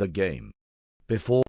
the game. Before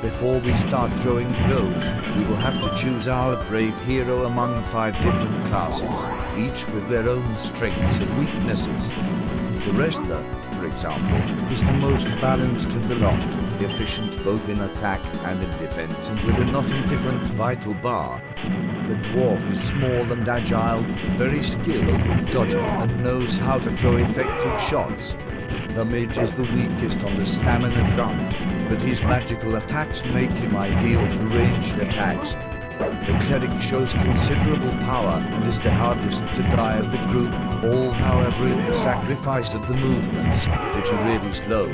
Before we start throwing blows, we will have to choose our brave hero among 5 different classes, each with their own strengths and weaknesses. The wrestler, for example, is the most balanced of the lot, efficient both in attack and in defense and with a not indifferent vital bar. The dwarf is small and agile, very skilled in dodging and knows how to throw effective shots. The mage is the weakest on the stamina front, but his magical attacks make him ideal for ranged attacks. The cleric shows considerable power and is the hardest to die of the group, all however at the sacrifice of the movements, which are really slow.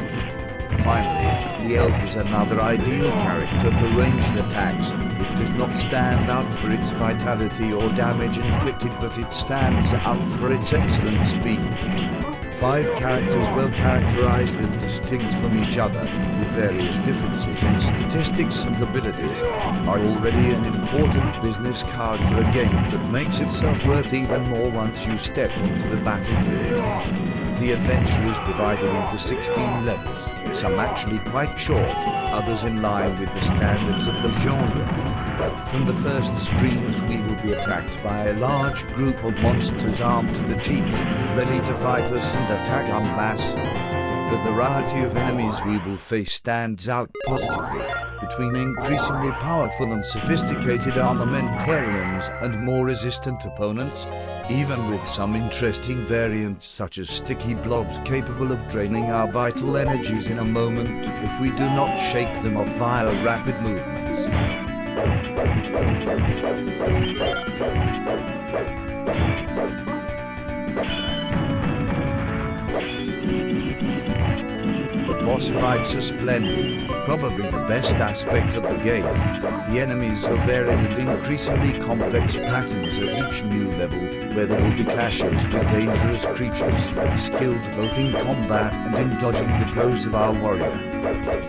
Finally, the elf is another ideal character for ranged attacks. It does not stand out for its vitality or damage inflicted, but it stands out for its excellent speed. 5 characters well characterized and distinct from each other, with various differences in statistics and abilities, are already an important business card for a game that makes itself worth even more once you step onto the battlefield. The adventure is divided into 16 levels, some actually quite short, others in line with the standards of the genre. From the first screams we will be attacked by a large group of monsters armed to the teeth, ready to fight us and attack en masse. The variety of enemies we will face stands out positively, between increasingly powerful and sophisticated armamentarians and more resistant opponents, even with some interesting variants such as sticky blobs capable of draining our vital energies in a moment if we do not shake them off via rapid movements. The boss fights are splendid, probably the best aspect of the game. The enemies are varied and increasingly complex patterns at each new level, where there will be clashes with dangerous creatures, skilled both in combat and in dodging the blows of our warrior.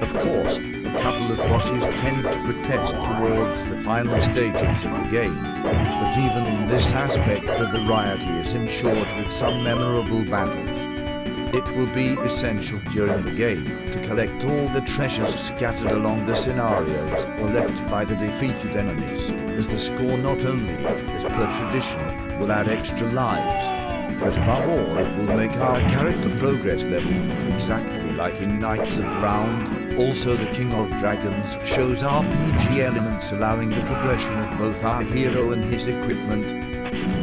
Of course, a couple of bosses tend to protest towards the final stages of the game, but even in this aspect the variety is ensured with some memorable battles. It will be essential during the game to collect all the treasures scattered along the scenarios or left by the defeated enemies, as the score not only, as per tradition, will add extra lives, but above all it will make our character progress level exactly like in Knights of Round. Also, the King of Dragons shows RPG elements allowing the progression of both our hero and his equipment.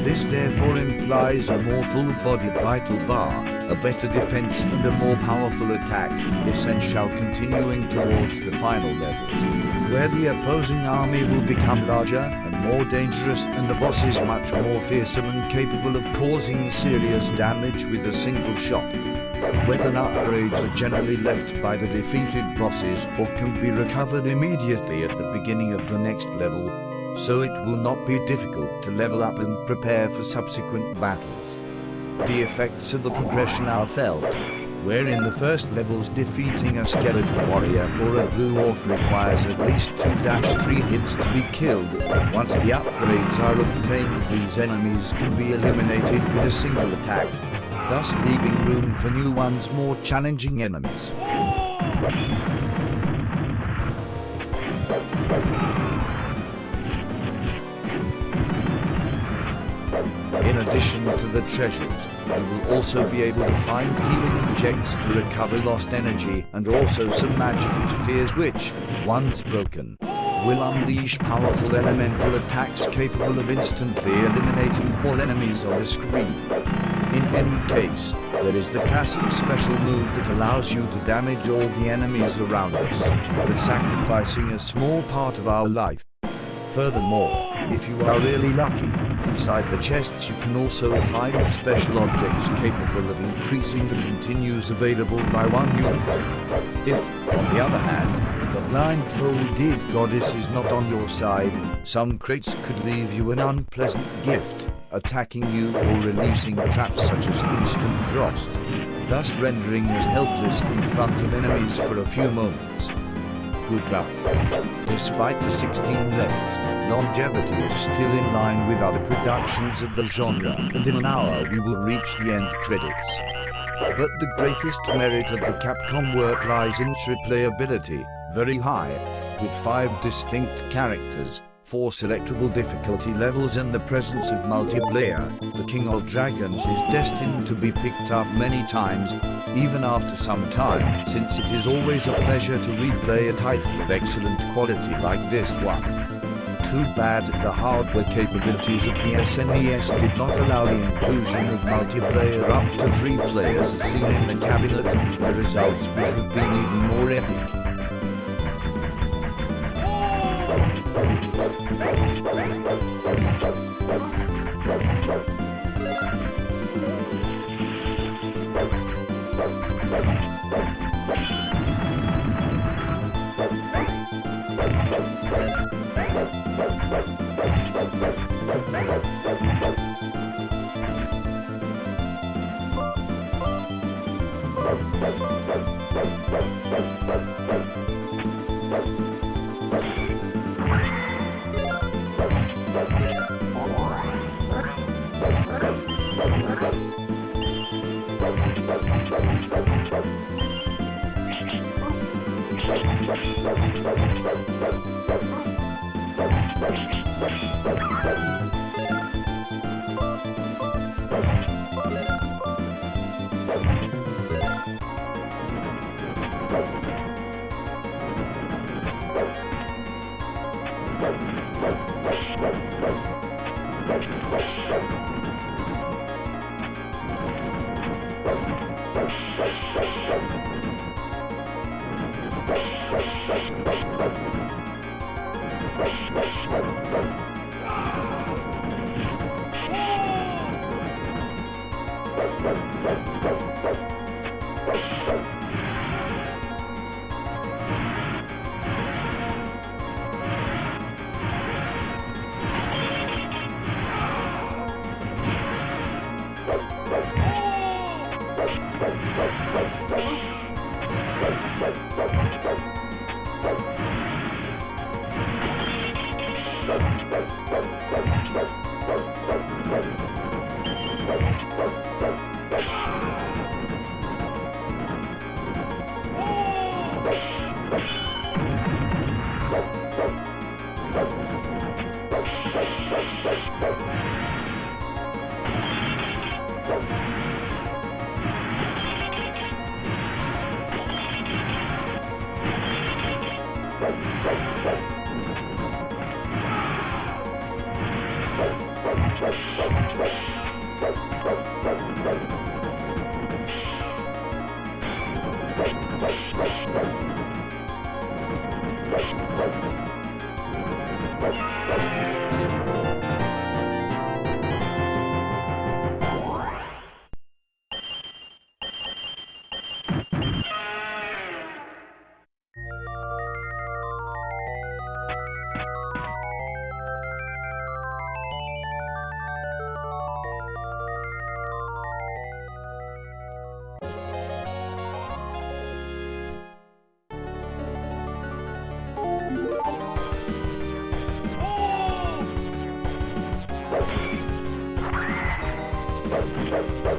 This therefore implies a more full-bodied vital bar, a better defense and a more powerful attack, essential continuing towards the final levels, where the opposing army will become larger and more dangerous and the bosses much more fearsome and capable of causing serious damage with a single shot. Weapon upgrades are generally left by the defeated bosses or can be recovered immediately at the beginning of the next level, so it will not be difficult to level up and prepare for subsequent battles. The effects of the progression are felt, where in the first levels defeating a skeleton warrior or a blue orc requires at least 2-3 hits to be killed. Once the upgrades are obtained, these enemies can be eliminated with a single attack, thus leaving room for new ones, more challenging enemies. In addition to the treasures, you will also be able to find healing objects to recover lost energy and also some magical spheres which, once broken, will unleash powerful elemental attacks capable of instantly eliminating all enemies on the screen. In any case, there is the classic special move that allows you to damage all the enemies around us, but sacrificing a small part of our life. Furthermore, if you are really lucky, inside the chests you can also find special objects capable of increasing the continues available by 1 unit. If, on the other hand, the blindfolded goddess is not on your side, some crates could leave you an unpleasant gift, attacking you or releasing traps such as instant frost, thus rendering us helpless in front of enemies for a few moments. Good luck. Despite the 16 levels, longevity is still in line with other productions of the genre, and in an hour we will reach the end credits. But the greatest merit of the Capcom work lies in its replayability, very high, with 5 distinct characters, 4 selectable difficulty levels and the presence of multiplayer. The King of Dragons is destined to be picked up many times, even after some time, since it is always a pleasure to replay a title of excellent quality like this one. Too bad the hardware capabilities of the SNES did not allow the inclusion of multiplayer up to 3 players as seen in the cabinet. The results would have been even more epic.